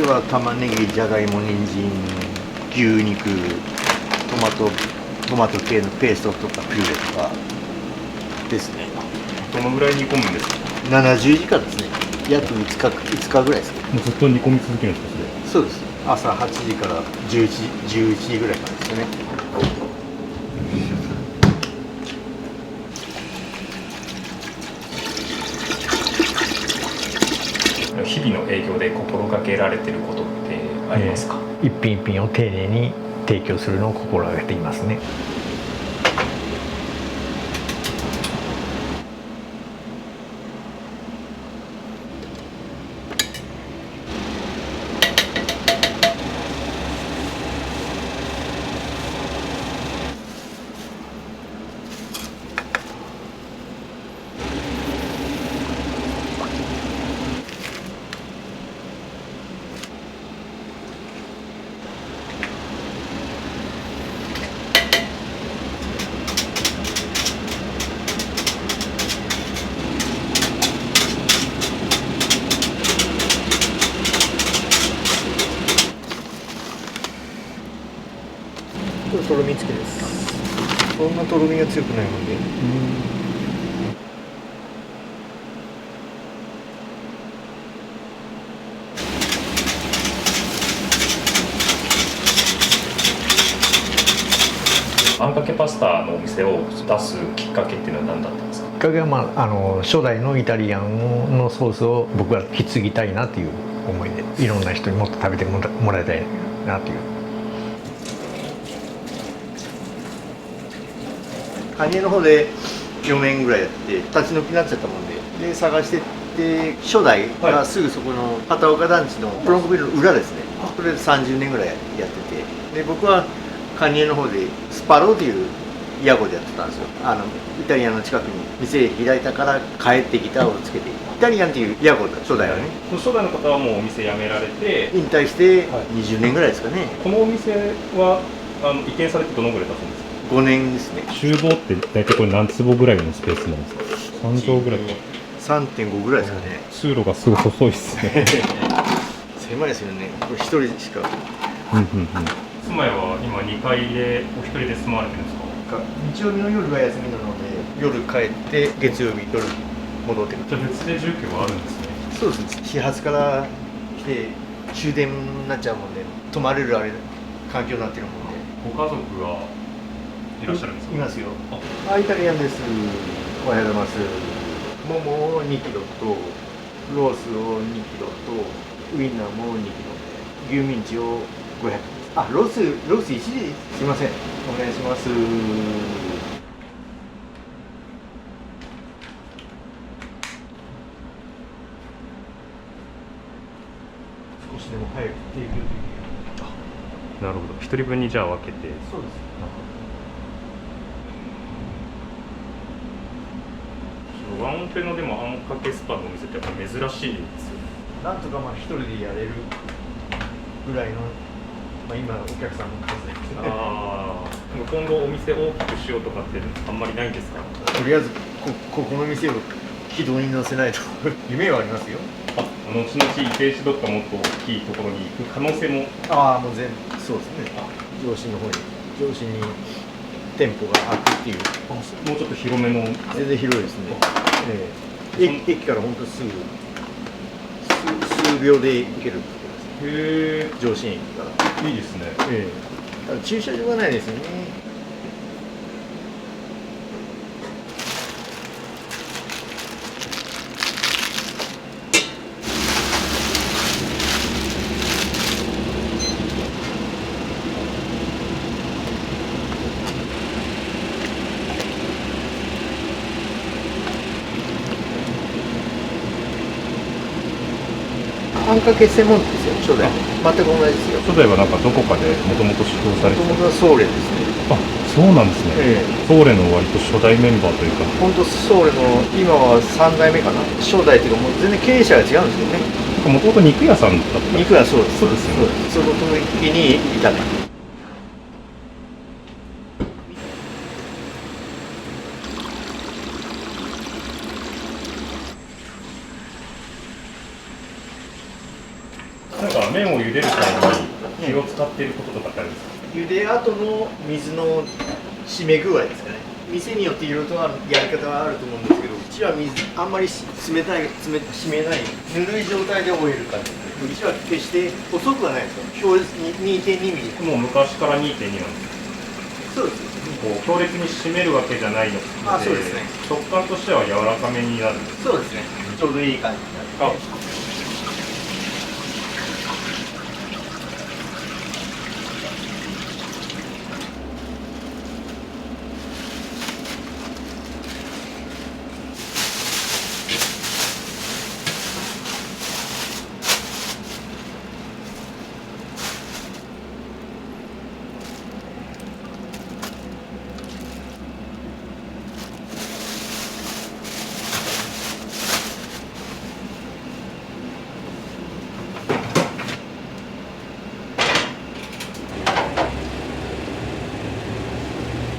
は玉ねぎ、じゃがいも、人参、牛肉、トマト系のペーストとかピューレとかですね。どのぐらい煮込むんですか70時間ですね。約5日ぐらいですね。もうずっと煮込み続けるんですかそうです。朝8時から11時ぐらいからですよね。日々の営業で心がけられてることってありますか？一品一品を丁寧に提供するのを心がけていますね。これとろみつけです。そんなとろみが強くないので。あんかけパスタのお店を出すきっかけっていうのは何だったんですか？きっかけは、初代のイタリアンのソースを僕は引き継ぎたいなという思いで、いろんな人にもっと食べてもらいたいなという。カニエの方で4年ぐらいやって立ち退きになっちゃったもんで探してって初代がすぐそこの片岡団地のブロンコビルの裏ですね。それで30年ぐらいやってて、で僕はカニエの方でスパローという屋号でやってたんですよ。イタリアンの近くに店開いたから帰ってきたをつけてイタリアンっていう屋号だ初代はね。初代の方はもうお店辞められて引退して20年ぐらいですかね。このお店は移転されてどのぐらい経つんですか5年ですね。厨房って大体これ何坪ぐらいのスペースなんですか？3畳ぐらいか。3.5 ぐらいですかね。通路がすごい細いですね。狭いですよね。これ一人しか。住まいは今2階でお一人で住まわれてるんですか？日曜日の夜が休みなので夜帰って月曜日夜戻ってくる。じゃあ別で住居があるんですね。そうです。始発から来て終電になっちゃうもんで泊まれる環境になってるもんで。ご家族がいらっしゃるんですか？いますよ。イタリアンです。おはようございます。ももを2キロとロースを2キロとウインナーも2キロで牛ミンチを500です。ロース1時すいません。お願いします。少しでも早く提供できるように。なるほど。一人分にじゃあ分けて。そうです。ワンオペのでもあんかけスパのお店ってやっぱ珍しいんですよ。なんとか一人でやれるぐらいの、今のお客さんの数ですね。今後お店大きくしようとかってあんまりないんですか？とりあえずこの店を軌道に乗せないと夢はありますよ。後々移転しどっかもっと大きいところに行く可能性も。もう全部そうですね。上信の方に店舗が開くっていう。もうちょっと広めの。全然広いですね。駅から本当すぐ数秒で行けるってことですね。へえ。上信駅から。いいですね。ただ駐車場がないですよね。あんかけ専門店ですよ、初代。全く同じですよ。初代はなんかどこかでもともと指導されてた。もともとはソーレですね。そうなんですね。ソーレの割と初代メンバーというか。本当ソーレの今は3代目かな。初代というかもう全然経営者が違うんですよね。もともと肉屋さんだった。肉屋そうです。そうですよね。その時にいたね。なんか麺を茹でる際に気を使っていることとかってあるんですか？茹で後の水の締め具合ですかね。店によっていろいろとやり方はあると思うんですけど、うちは水あんまり冷たい締めないぬるい状態でオイル感じですね。うちは決して細くはないですよ。表示に2.2ミリ。もう昔から2.2なんですか？そうです。こう強烈に締めるわけじゃないので、そうですね。食感としては柔らかめになるんです。そうですね。ちょうどいい感じになって。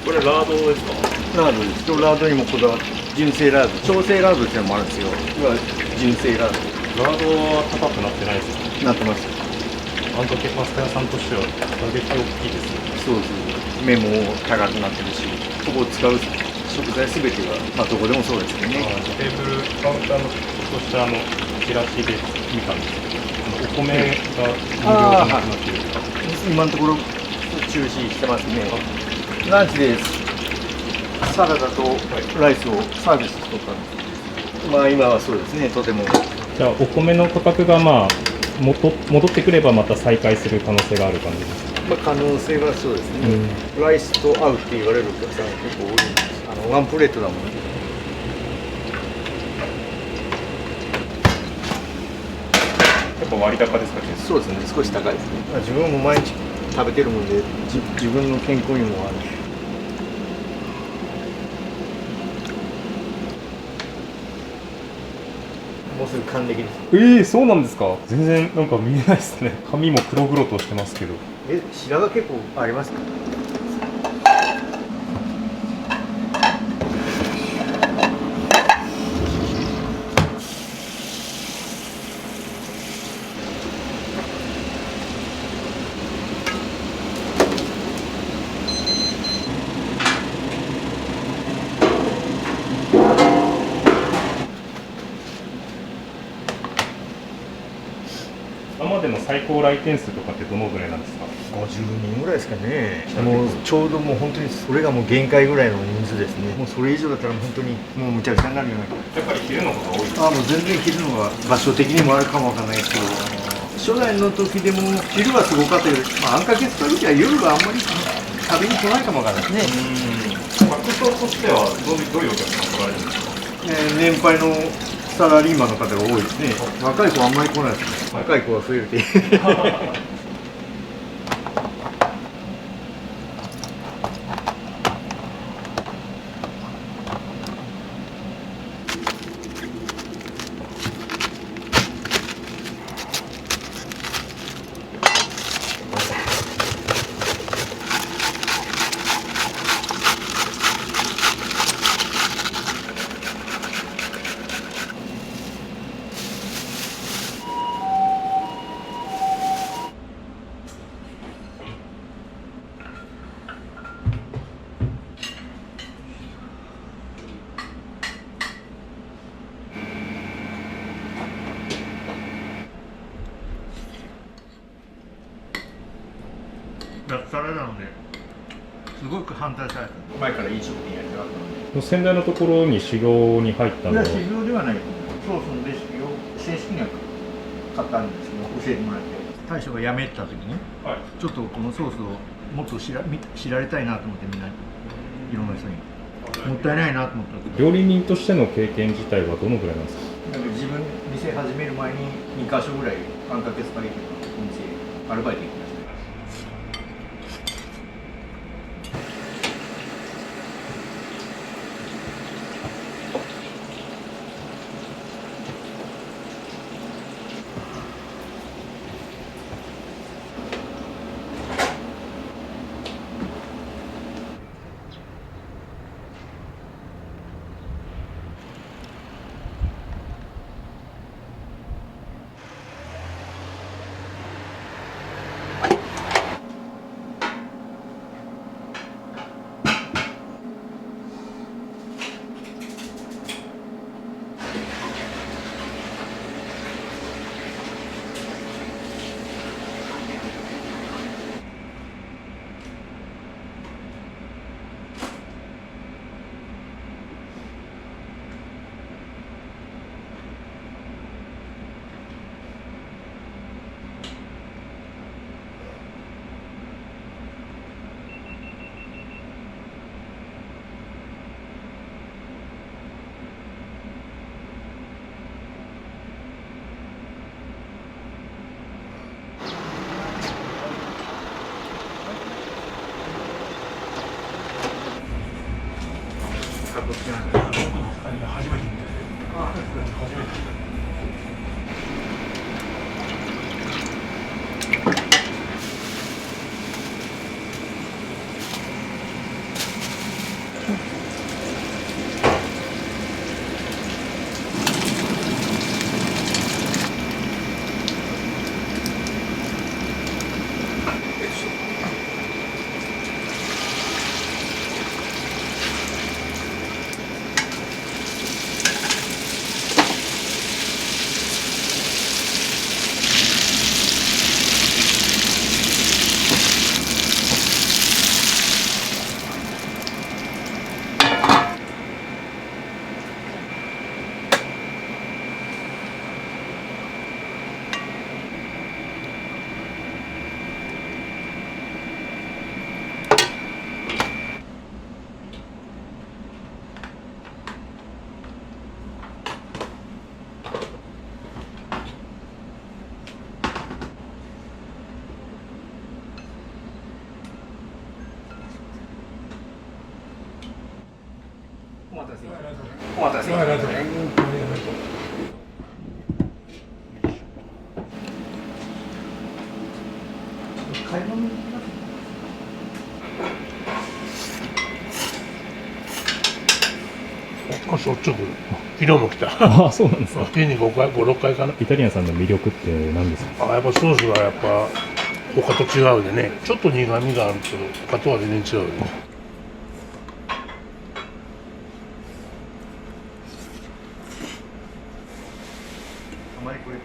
これラードですか？ラードです。ラードにもこだわって、純正ラード、調整ラードっていうのもあるんですよ。要は純正ラーラードは高くなってないですか？ドなってます。あんだけパスタ屋さんとしては打撃大きいですね。そうです。麺も高くなってるし、ここを使う食材すべてが、まあどこでもそうですけどね。テーブルカウンターのとしたチラシで見たんですけど、お米が無料でなくなってるとか。今のところ中止してますね。ランチでサラダとライスをサービスしとったんです。まあ今はそうですね、とても。じゃあお米の価格がまあ戻ってくればまた再開する可能性がある感じですか？まあ可能性はそうですね。ライスと合うって言われるお客さんが結構多いんです。ワンプレートだもんね。やっぱ割高ですかね？そうですね、少し高いですね。まあ自分も毎日食べてるもんで、自分の健康にもある。もうすぐ還暦です。そうなんですか？全然なんか見えないですね。髪も黒々としてますけど。白髪結構ありますか？今までの最高来店数とかってどのぐらいなんですか？50人ぐらいですかね。もうちょうどもう本当にそれがもう限界ぐらいの人数ですね。もうそれ以上だったら本当にもうむちゃくちゃになるような。やっぱり昼の方が多いです。もう全然着るのが場所的にもあるかもわかんないですけど、初代の時でも昼はすごかったけど、あんかけ使う時は夜はあんまり食べに来ないかもわかんないですね。客層としてはどういうお客さんが来られるんですか？年配のサラリーマンの方が多いですね。若い子はあんまり来ないですね。若い子は増えるって脱サラなので、すごく反対された。前からいい食品やりたかったので。先代のところに修行に入ったのは。修行ではない。ソースのレシピを正式には買ったんですけど、教えてもらって。大将が辞めた時に、はい、ちょっとこのソースをもっと知られたいなと思って、みんな、いろんな人に。もったいないなと思ったけど。料理人としての経験自体はどのぐらいなんですか？なんか自分、店始める前に2カ所ぐらい、あんかけスパゲティのお店、アルバイト行きました。かどっちなんですか。初めて見た。初めて。お待たせ。お待たせ。買い物に行きます。しょっちゅう来る。昨日も来た。ああ、そうなんですか。月に5回、5、6回かな。イタリアンさんの魅力って何ですか？やっぱソースがやっぱ他と違うでね、ちょっと苦味があるけど他とは全然違うよね。あまりこれ。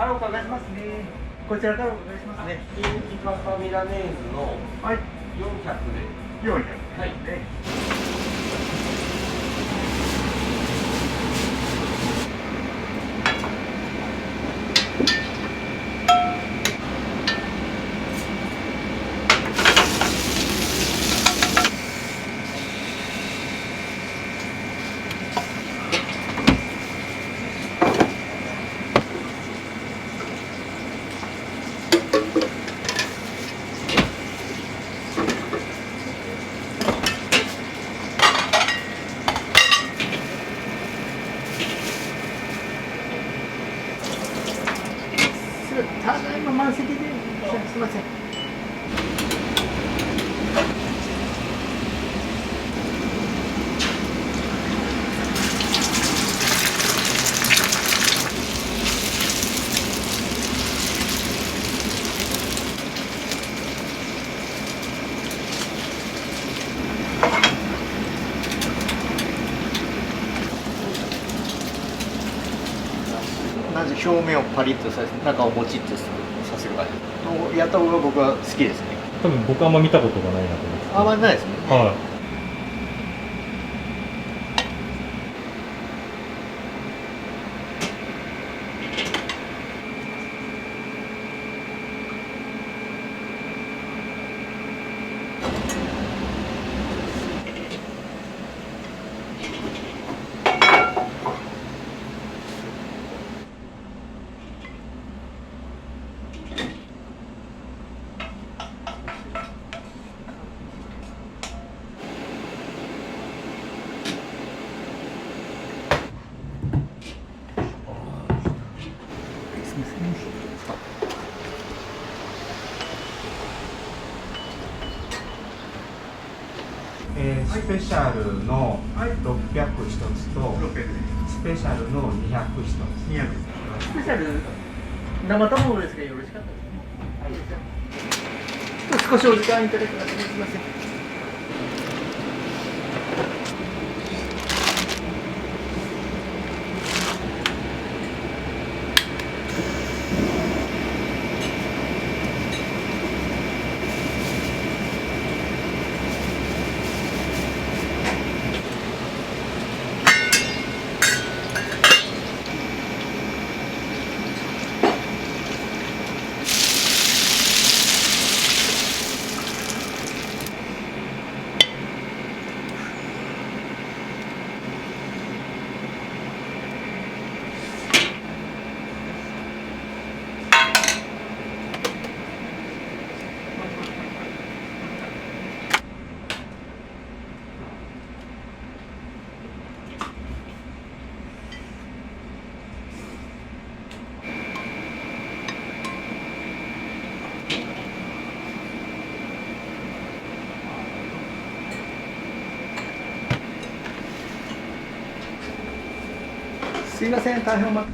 お伺いしますね。こちらからお願いしますね。インキパパミラネーズのはい。 400で。 400。はい。ただいま満席で、すみません。まず表面をパリッとさせて、中をもちっとさせる感じ。やった方が僕は好きですね。多分僕あんま見たことがないなと思って。あんまりないですね。はい。スペシャルの600一つと、スペシャルの200一つ。スペシャル生卵ですがよろしかったですね。少しお時間いただきます。すみません。すいません、大変お待た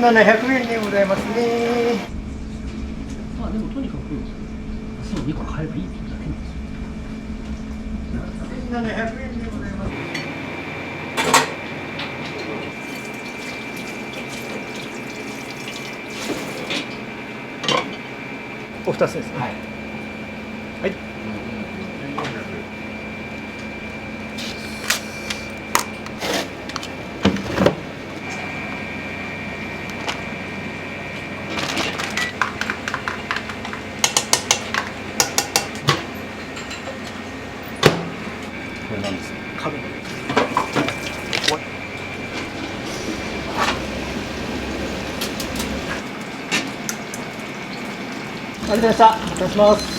1700円でございますね。まあでもとにかくそう2個買えばいいってだけなんですよ。1700円でございます。お二つですね。はい。はい。これなんですか？株。ありがとうございました。お願いします。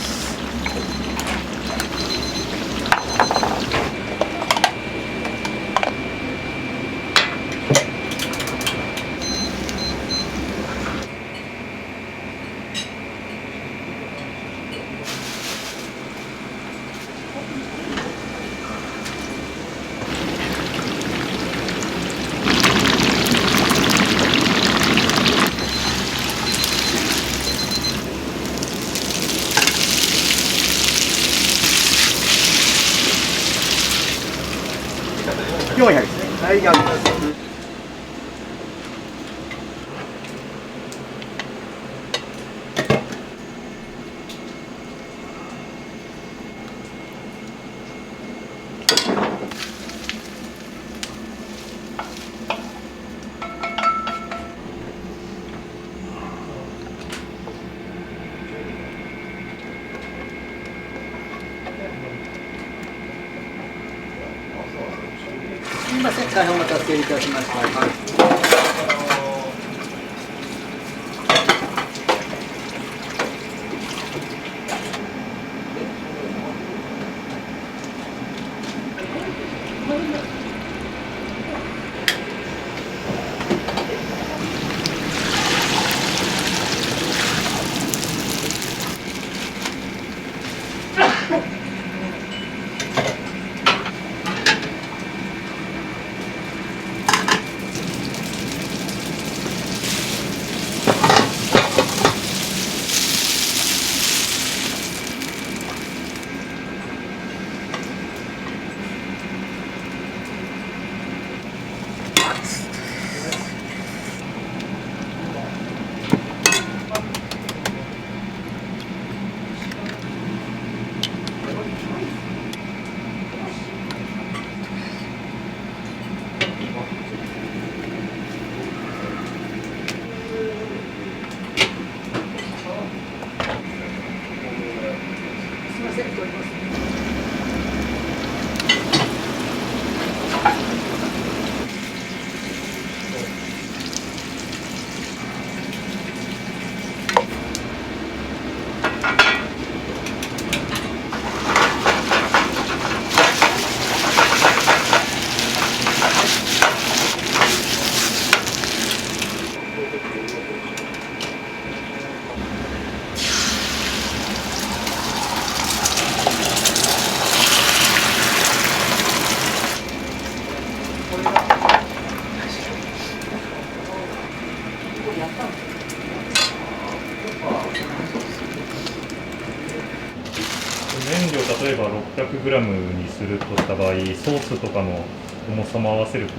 400ですね。はい、ありがとうございます。すみません、大変お待たせいたしました。麺量例えば 600g にするとした場合、ソースとかの重さも合わせると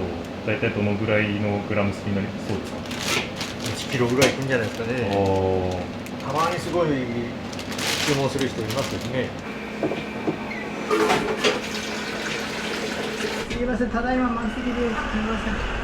大体どのぐらいのグラム数になりそうですか1キロぐらいいくんじゃないですかね。あたまにすごい注文する人いますよね。すみません、ただいま満席です。すみません。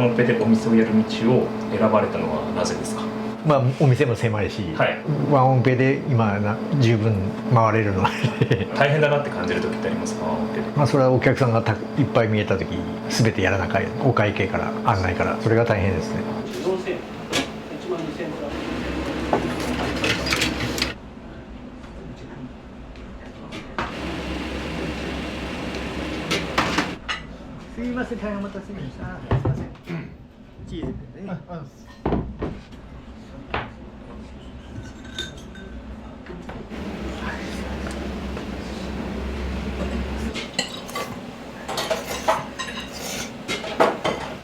ワンオペでお店をやる道を選ばれたのはなぜですか？まあお店も狭いし、はいワンオペで今十分回れるので大変だなって感じる時ってありますか？ワンオペで。まあそれはお客さんがいっぱい見えた時全てやらなきゃ、お会計から案内からそれが大変ですね。4000円1万2000円もらう。すいません、大変お待たせしました。すいません。チーズですね。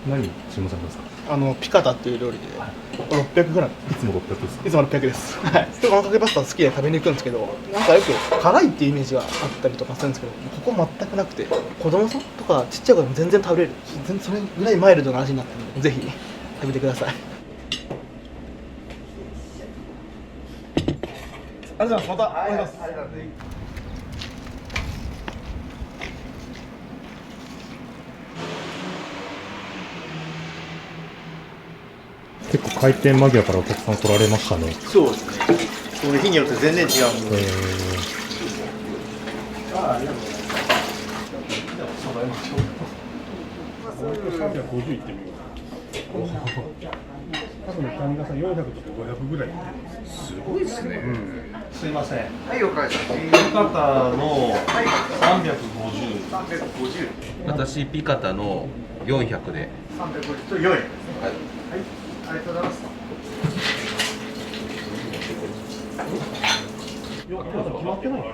何注文されますか？ピカタっていう料理で 600g いつも600ですか？いつも600ですはいこのかけパスタ好きで食べに行くんですけど、なんかよく辛いっていうイメージがあったりとかするんですけど、ここ全くなくて、子供さんとかちっちゃい子でも全然食べれる、全然それぐらいマイルドな味になってるので、ぜひ食べてください。ありがとうございます。またお願いします。結構開店間際からお客さん来られましたね。そうですね。その日によって全然違うんで。350いってみよう。多分神田さん400とか500ぐらい。すごいですね。すいません。はい、おかげさまで。ピカタの350。350。私ピカタの400で。350と4円。はい。ありがとうございます。いや、まだ決まってない。俺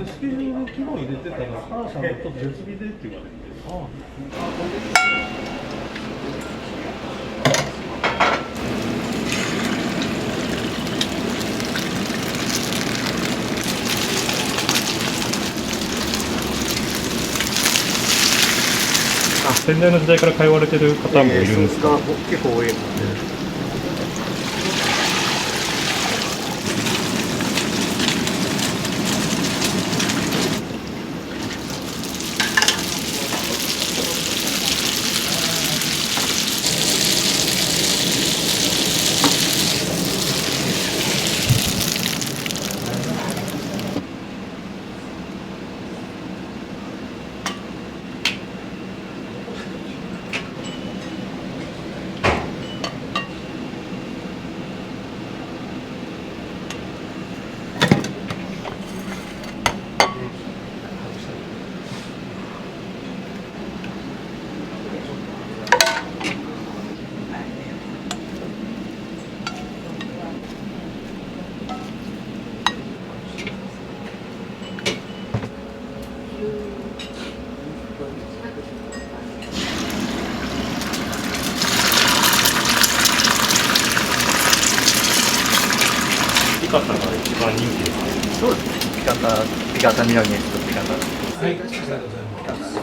スケジュール昨日入れてたら、母さんとちょっと別日でって言われて。先代の時代から通われてる方もいるんですか？結構多いので。ピカタが一番人気ですね。そうですね。ピカタミラネスとピカタ。はい。ありがとうございます。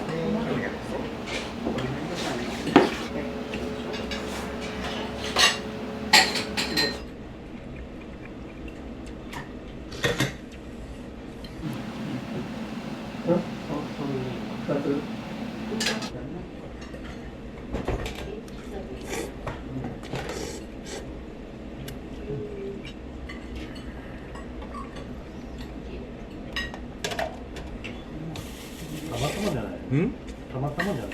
たまたまじゃない。たまたまじゃない。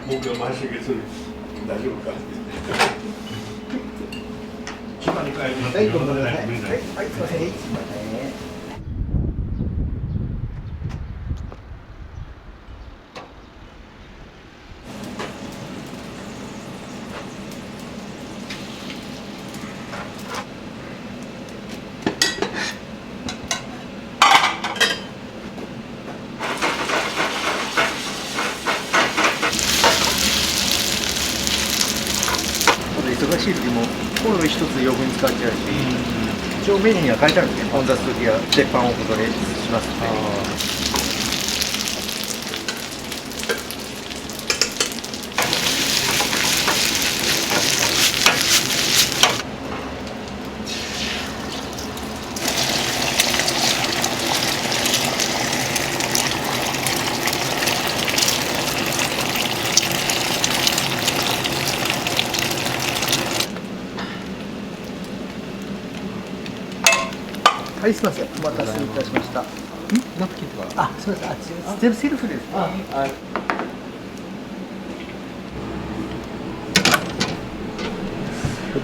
僕が回しげする。大丈夫か。千葉に帰ります。はい、ごめんなさい。はい、すみません。すみません。忙しい時もコンロ一つ余分に使っちゃうし、一応メニューには書いてあるんですね。混雑時は鉄板をここでしますので。はい、すみません。お待たせいたしました。ナプキンとか。あ、すみません。全部セルフです。はい。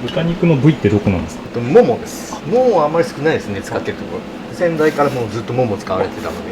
豚肉の部位ってどこなんですか？ももです。ももはあんまり少ないですね、使ってるところ。先代からもうずっともも使われてたので。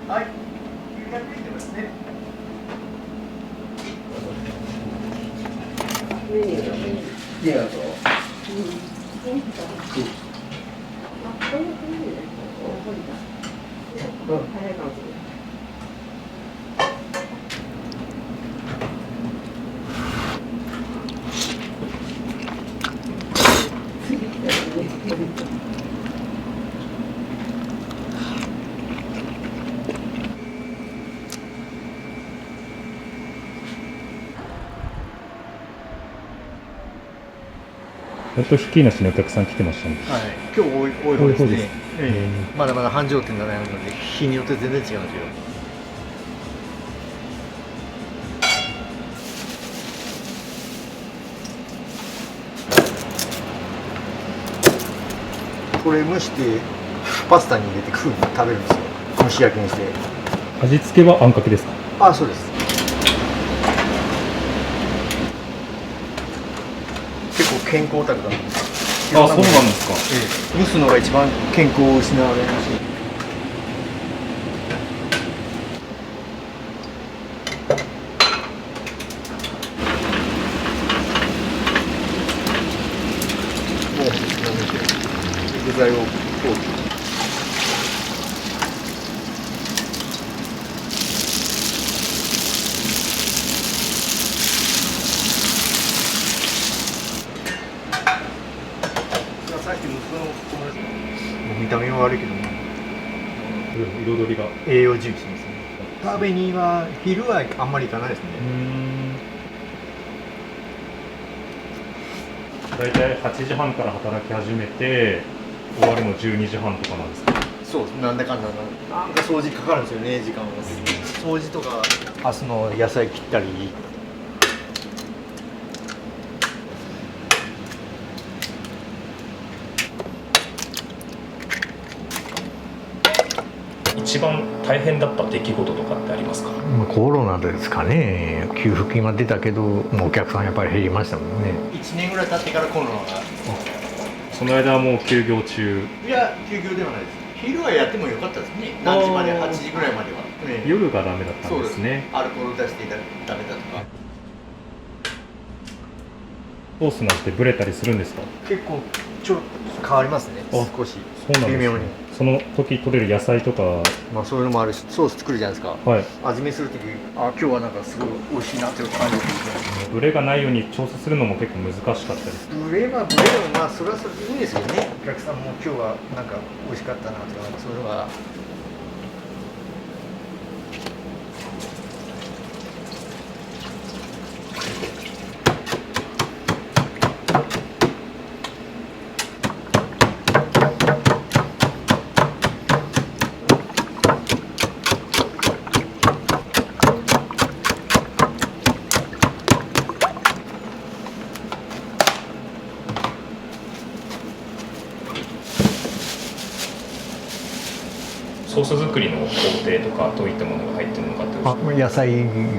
はい、900円ですね。ひっきりなしにお客さん来てましたね。はい、今日多い方ですね。多い方ですまだまだ繁盛店がないので、日によって全然違うんですよ。これ蒸してパスタに入れて風に食べるんですよ。蒸し焼きにして。味付けはあんかけですか？あ、そうです。結構健康オタクだったんです。あ、そうなんですか。蒸すのが一番健康を失われるらしい。もう具材をこう。さっきの見た目は悪いけども彩りが栄養重視ですね。食べには昼はあんまり行かないですね。大体8時半から働き始めて終わるの12時半とかなんですか？そうです。なんだかんだなんか掃除かかるんですよね、時間は。掃除とか明日の野菜切ったり。一番大変だった出来事とかってありますか？コロナですかね。給付金は出たけど、もうお客さんやっぱり減りましたもんね。1年ぐらい経ってからコロナが。その間はもう休業中。いや、休業ではないです。昼はやってもよかったですね。何時まで、8時ぐらいまでは。夜がダメだったんですね。アルコール出してダメだとか。ソースなんてブレたりするんですか？結構ちょっと変わりますね。少し。そうなんですね。微妙に。その時取れる野菜とか、まあそういうのもあるし、ソース作るじゃないですか。はい。味見するとき、今日はなんかすごい美味しいなっていう感じです。ブレがないように調整するのも結構難しかったです。ブレはブレもまあそれはそれでいいんですけどね。お客さんも今日はなんか美味しかったなとかそういうのが。ソース作りの工程とかどういったものが入ってるのかっていうのを野菜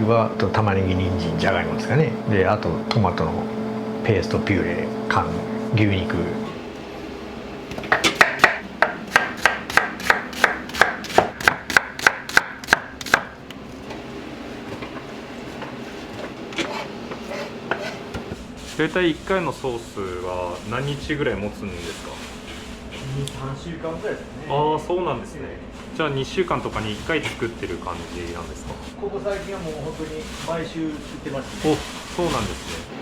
は玉ねぎ、人参、じゃがいもですかね。であとトマトのペースト、ピューレ、缶、牛肉。大体1回のソースは何日ぐらい持つんですか2、3週間ぐらいですね。ああそうなんですね。じゃあ2週間とかに1回作ってる感じなんですか。ここ最近はもう本当に毎週売ってますね。お、そうなんですね。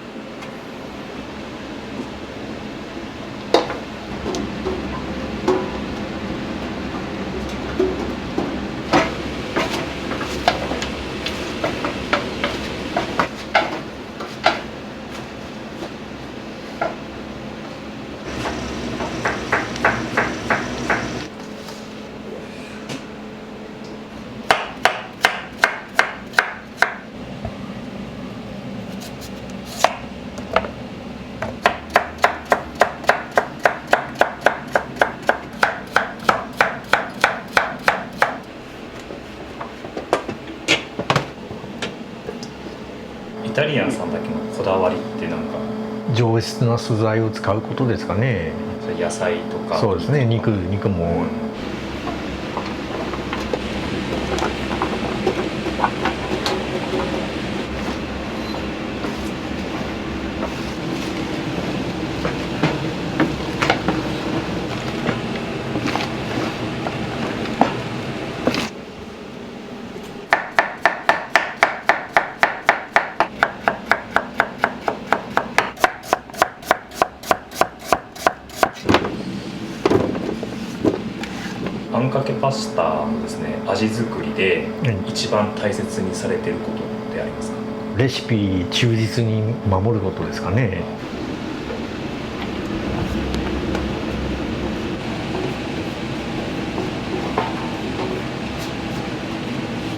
イタリアンさんだけのこだわりってなんか上質な素材を使うことですかね。野菜とかそうですね。肉も。あんかけパスタのですね味作りで一番大切にされてることってありますか？レシピ忠実に守ることですかね。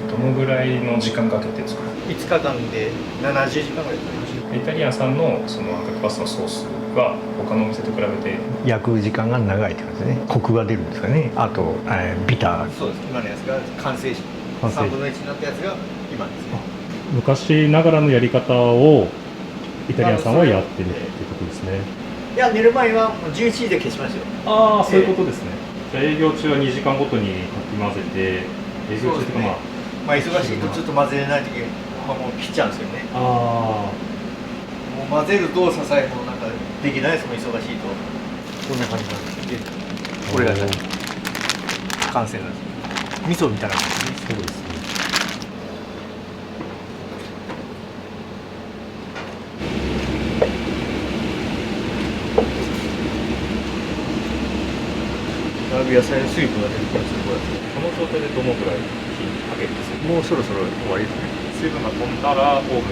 どのぐらいの時間かけて作る？ 5日間で70時間ぐらいかかりました。イタリアンさんのそのあんかけパスタのソースは他のお店と比べて焼く時間が長いって感じですね。コクが出るんですかね。あと、ビター。そうです。今のやつが完成し、3分の1になったやつが今ですね。昔ながらのやり方をイタリアンさんはやってるっていうことですね。いや、寝る前はもう11時で消しましたよ。ああ、そういうことですね。じゃあ営業中は2時間ごとにかき混ぜて、営業中というかまあ忙しいとちょっと混ぜれない時はもう切っちゃうんですよね。あもう混ぜる動作さえもなんかできないですもん、忙しいと。こんな感じなんです。これが完成なんです。味噌みたいな感じですね。そうですね。だいぶ野菜の水分が出てきますね、これ。この状態でどのぐらい火にかけるんですか？もうそろそろ終わりですね。水分が飛んだらオーブンに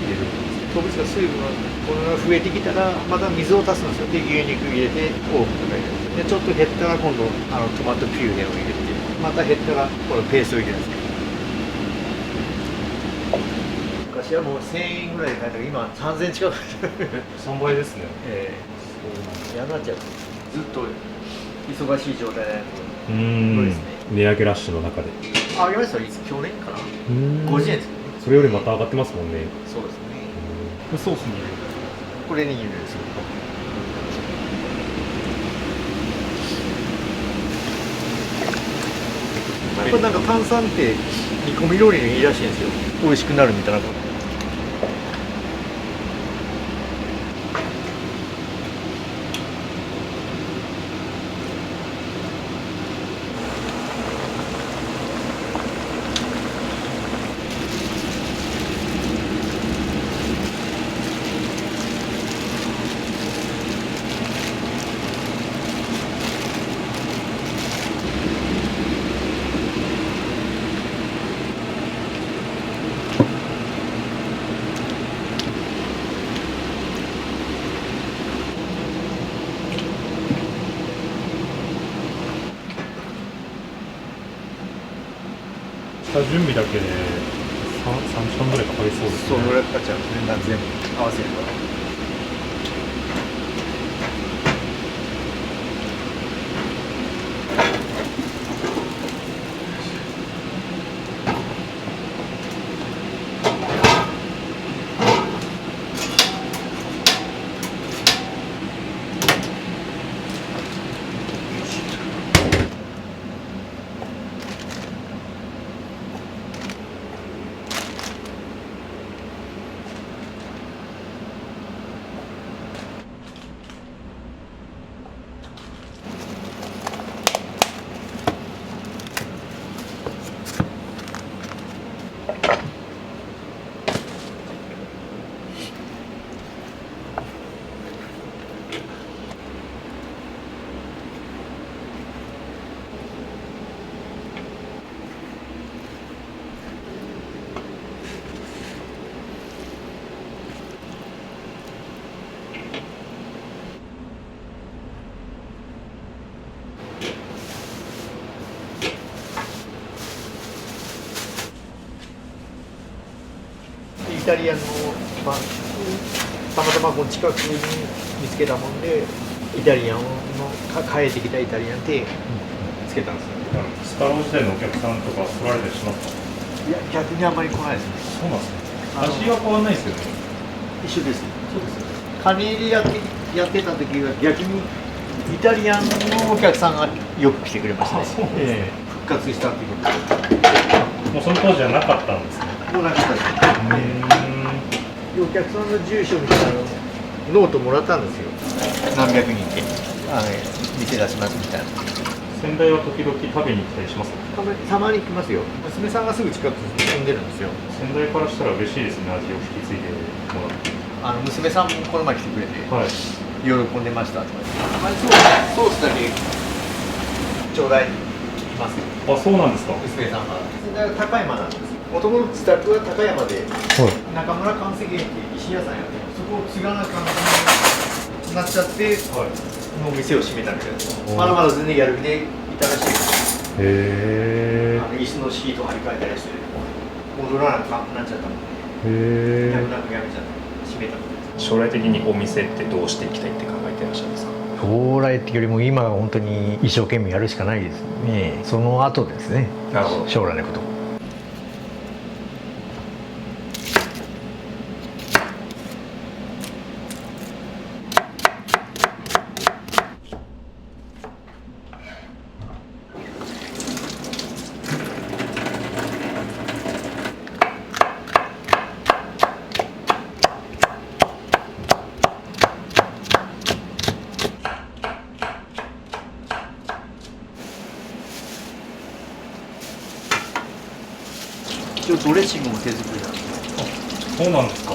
入れるんです動物が水分がこの増えてきたらまた水を足すんですよ。で牛肉入れてオーブンとか入れて、でちょっと減ったら今度トマトピューレを入れて、また減ったらこのペーストを入れるんですね。昔はもう1000円ぐらいで買えたけど今3000円近く3倍ですね。嫌になっちゃう。ずっと忙しい状態でうんですね。値上げラッシュの中であげましたよ、去年かな。50円ですけどね。それよりまた上がってますもんね。そうですね。ソースに入れる。これに入れるんですよ。これなんか炭酸って煮込み料理にいいらしいんですよ。美味しくなるみたいなこと。下準備だけで3時間ぐらいかかりそうですね。そうぐらいかかっちゃうんですね。全部合わせるから。タリアンの、まあ、たまたまこの近くに見つけたもんでイタリアンの変えてきたイタリアンってつけたんですよ。スタロー時代のお客さんとか来られたりしますか？いや逆にあんまり来ないですね。そうなんですね。味は変わらないですよね。一緒です。そうです。カニ入りやってた時は逆にイタリアンのお客さんがよく来てくれましたね。復活したっていうことで。もうその当時はなかったんですね。もうなかったです。お客さんの住所みたいなノートもらったんですよ。何百人って店出しますみたいな。先代は時々食べに来たりしますか？たまに来ますよ。娘さんがすぐ近くに住んでるんですよ。先代からしたら嬉しいですね、味を引き継いでもらって。娘さんもこの前来てくれて、はい、喜んでましたとか。ソースだけちょうだいって言います。あ、そうなんですか。娘さんは。先代は高山なんです。もともと自宅は高山で、中村関石園って石屋さんやって、そこを継がな感じになっちゃって、もう店を閉めたんですけど、まだまだ全然やる気でいたらしいです。椅子のシート張り替えたりして、戻らなくなっちゃったので、やめちゃった、閉めたので。将来的にお店ってどうしていきたいって考えていらっしゃるんですか？将来っていうよりも今は本当に一生懸命やるしかないですね。その後ですね。なるほど。将来のこと。一応ドレッシングも手作りなんですよ。そうなんですか。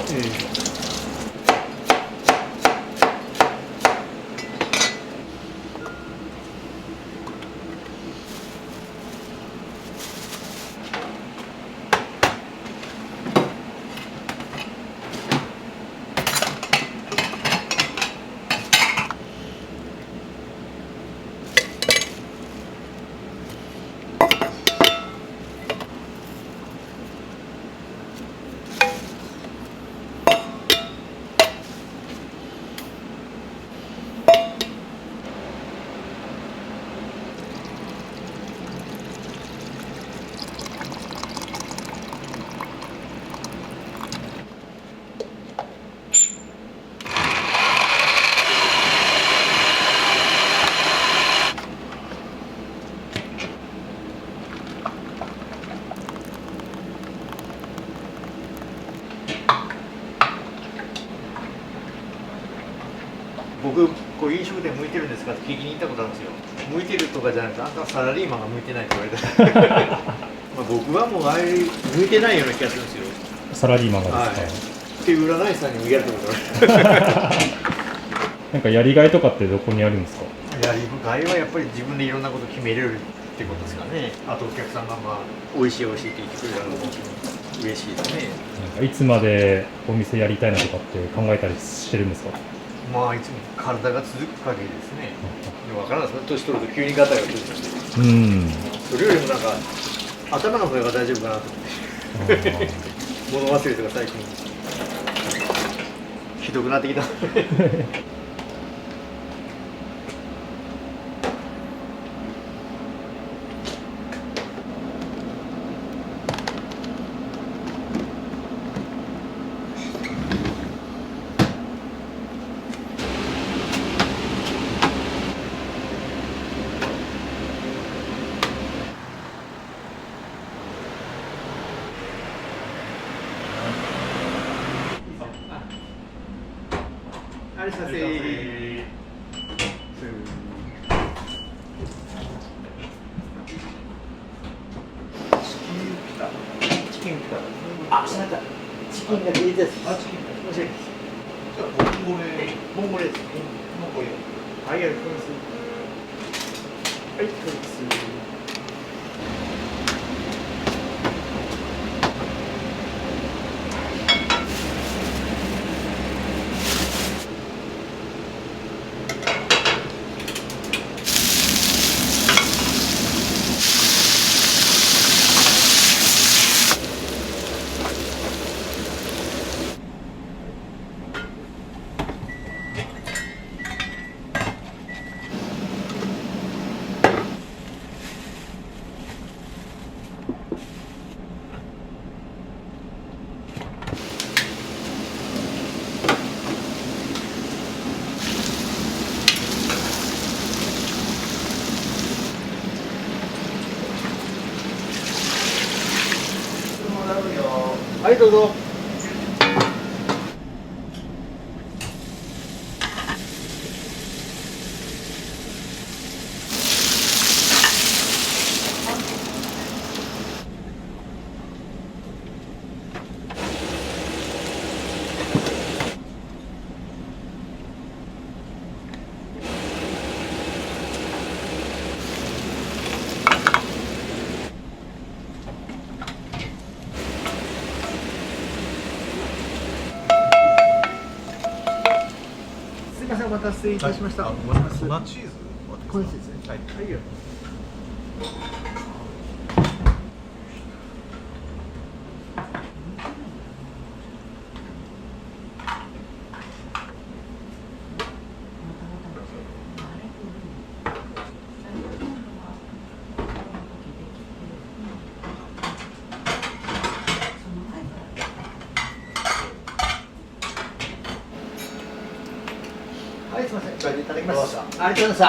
僕こう飲食店向いてるんですかって聞きに行ったことあるんですよ。向いてるとかじゃなくて、あんたはサラリーマンが向いてないって言われた。まあ僕はもうああいう向いてないような気がするんですよ。サラリーマンがですか。っていう占い師さんにも言われたことある。なんかやりがいとかってどこにあるんですか？やりがいはやっぱり自分でいろんなこと決めれるってことですかね。あとお客さんがまあ美味しい美味しいって言ってくれたら嬉しいですね。なんかいつまでお店やりたいなとかって考えたりしてるんですか？まあいつも体が続く限りですね。分からないですか、年取ると急にガタが来るので。それよりもなんか頭の方が大丈夫かなと思って。物忘れとか最近ひどくなってきた。あれさせチキンピタ。あ、しまった。チキンが出てた。あ、チキン。申し訳ないです。じゃあボンゴレ。ボンゴレです。ボンゴレ。はい、ありがとうございます。はい、そうです。はいどうぞ。すみません、お待たせいたしました。粉チーズこれですね。はい。はいよ。はい、すみません。これでいただきます。ありがとうございました。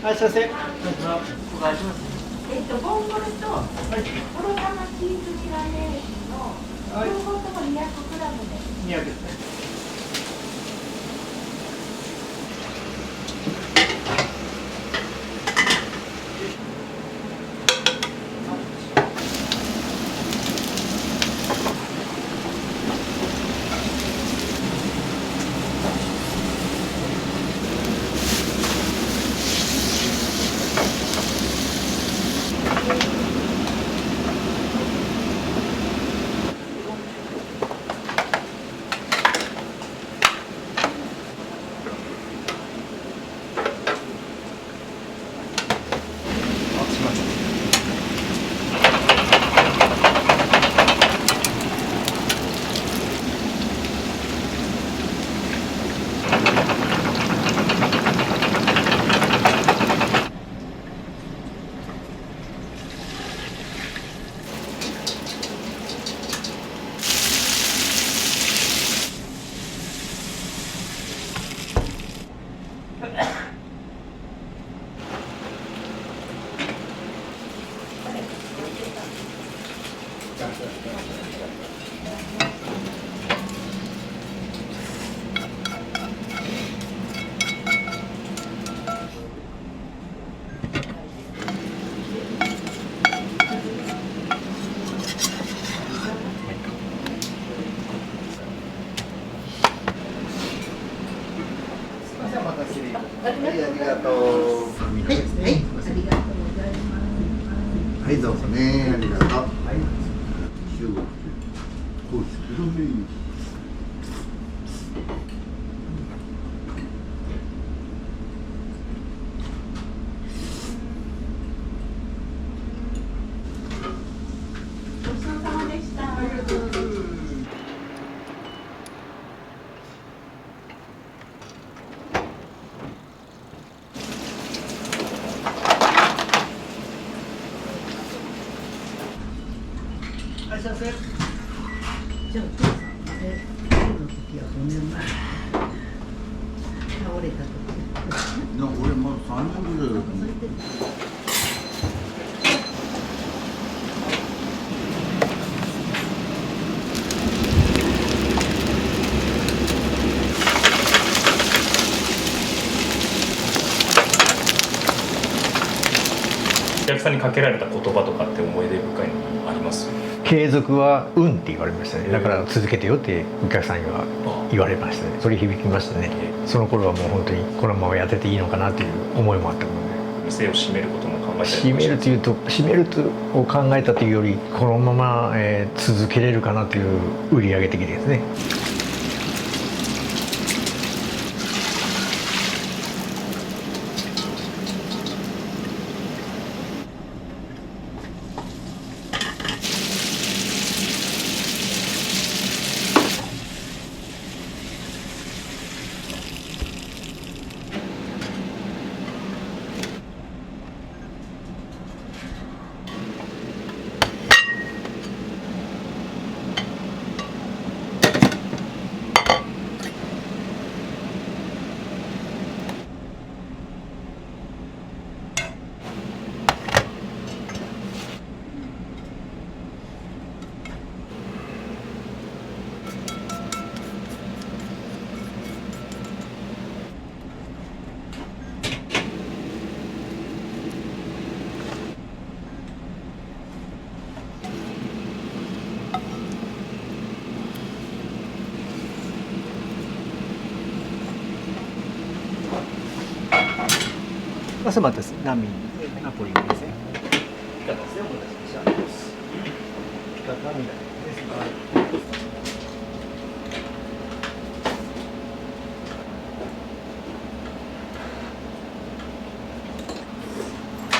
はい、すみません。お願いします。ボンゴレと、トロタマチーズジラネーの両方とも200グラムで。200ですね。はい、ありがとう。はい、ありがとうございます。はい、どうぞね、ありがとう。はい。中国こうするね。ごちそうさまでした。ありがとうございます。いらっしゃいませ。じゃあお父さんの時は5年前倒れた時俺まだ3年ぐらいだと思う。お客さんにかけられた言葉とかって思い出深いのあります？継続は運って言われましたね。だから続けてよってお客さんには言われましたね。それ響きましたね。その頃はもう本当にこのままやってていいのかなという思いもあったので。店を閉めることも考えたり閉めるというと閉めるとを考えたというよりこのまま、続けれるかなという売り上げ的ですね。まあ、それまたナポリですね。ピカタですね、お待たせしてあります。ピカタミナです。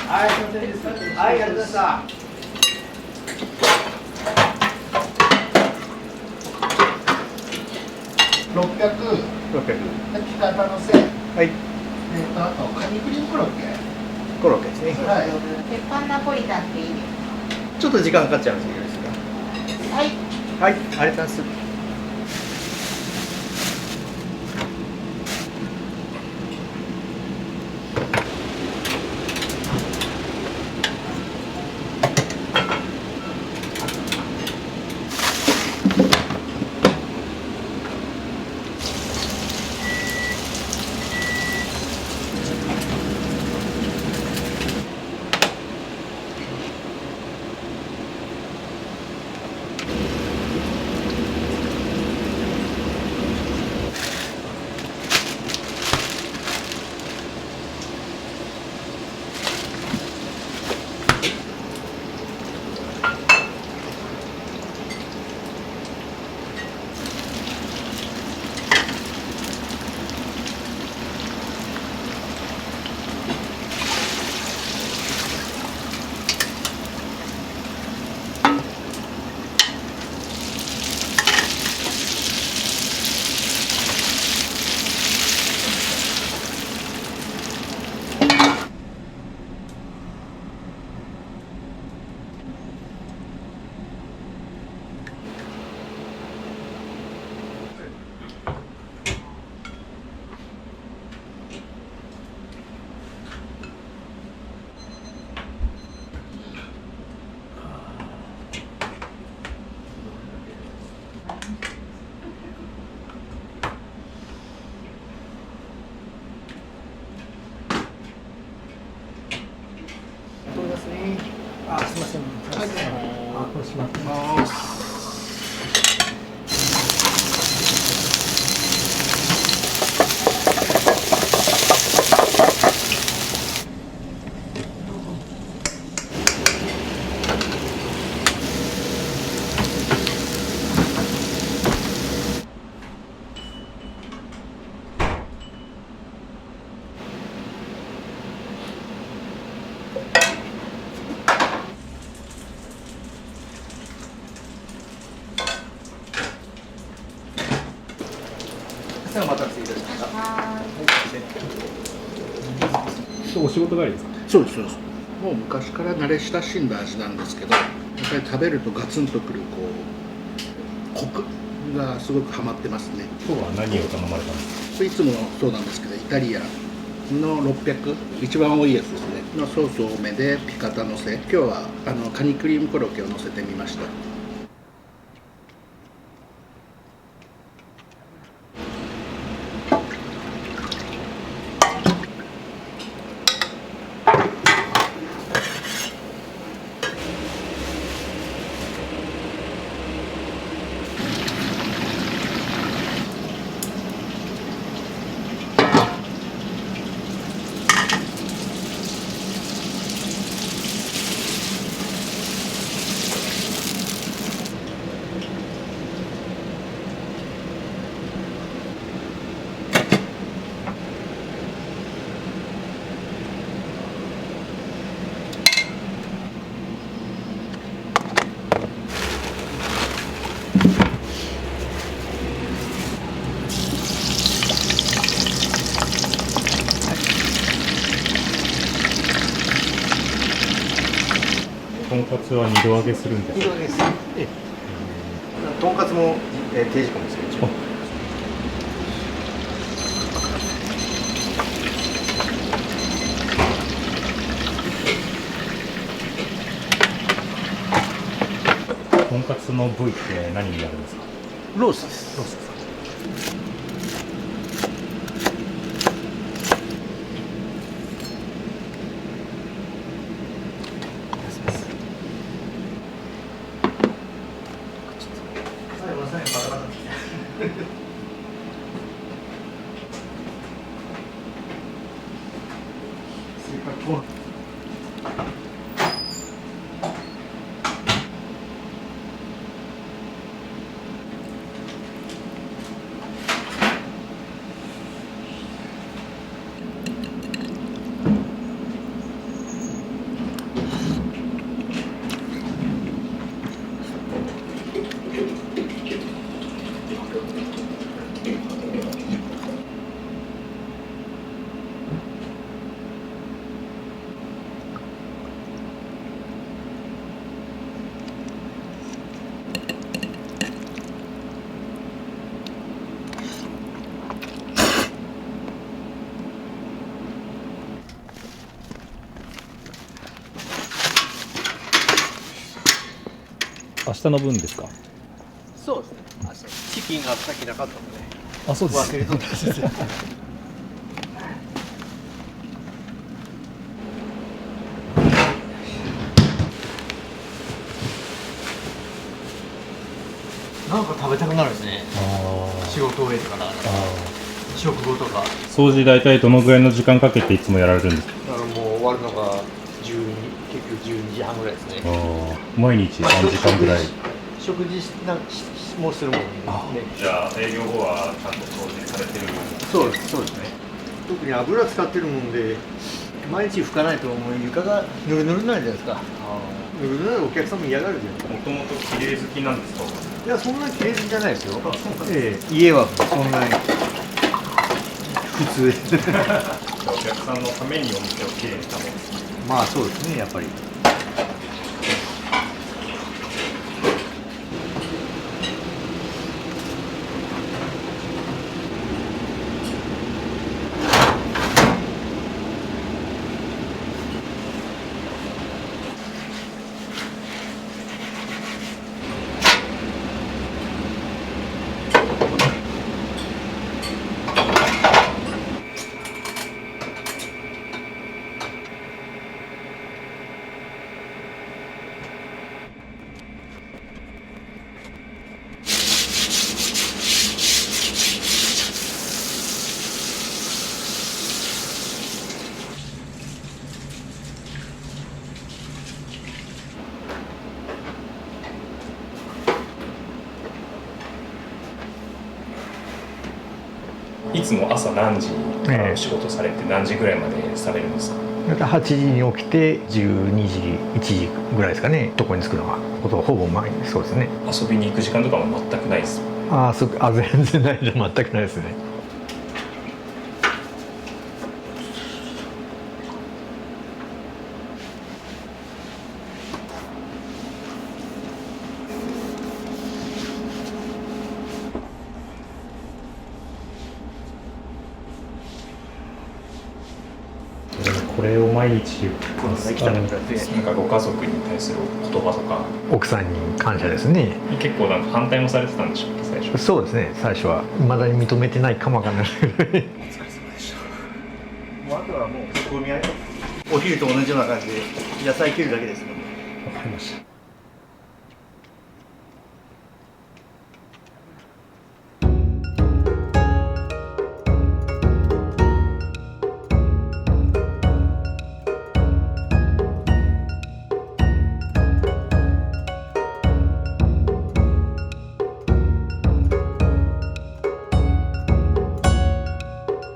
はい、すみませんです。はい、ありがとうございました。600。ピカタのせ。はい。あとカニクリームコロッケ。コロッケですね。はい。鉄板ナポリタンっていいですちょっと時間かかっちゃうんですけどいいですか。か。はい。はい、ありがとうございます。あ、すみません。はい。これしまってます。お待たせいたしました。お仕事帰りですか？そうです、そうです。もう昔から慣れ親しんだ味なんですけど、やっぱり食べるとガツンとくるコクがすごくハマってますね。今日は何を頼まれたんですか？いつもそうなんですけど、イタリアンの600、一番多いやつですね。のソース多めでピカタのせ。今日はカニクリームコロッケを乗せてみました。とんかつは2度揚げするんですか？2度揚げです。とんかつも、定時間ですけど。とんかつの部位って何になるんですか？ロースです。ロースですか？失礼明日の分ですか？そうですね。明日チキンがさっきなかったので。あ、そうです。忘れとったんですよ。なんか食べたくなるんですね。仕事終えてから食後とか。掃除大体どのぐらいの時間かけていつもやられるんですか？だからもう終わるのが結局12時半ぐらいですね。毎日3時間ぐらい。食事もするもんね。じゃあ営業後はちゃんと掃除されてる？そうですね。特に油使ってるもんで毎日拭かないともう床がぬるぬるになるじゃないですか。ぬるぬるならお客さんも嫌がるじゃないですか。もともと綺麗好きなんですか？いや、そんなに綺麗好きじゃないですよ。家はそんなに普通です。お客さんのためにお店を綺麗にしたもんです。まあそうですね、やっぱり。いつも朝何時に仕事されて何時ぐらいまでされるんですか？だから8時に起きて12時1時ぐらいですかね、とこに着くのがほぼ毎日。そうですね。遊びに行く時間とかも全くないです。全然ない、全くないですね。これを毎日なんかご家族に対する言葉とか、奥さんに感謝ですね。結構なんか反対もされてたんでしょうか、最初。そうですね、最初は未だに認めてないかもわかんない。もうあとはもうお昼と同じような感じで野菜切るだけですので。わかりました。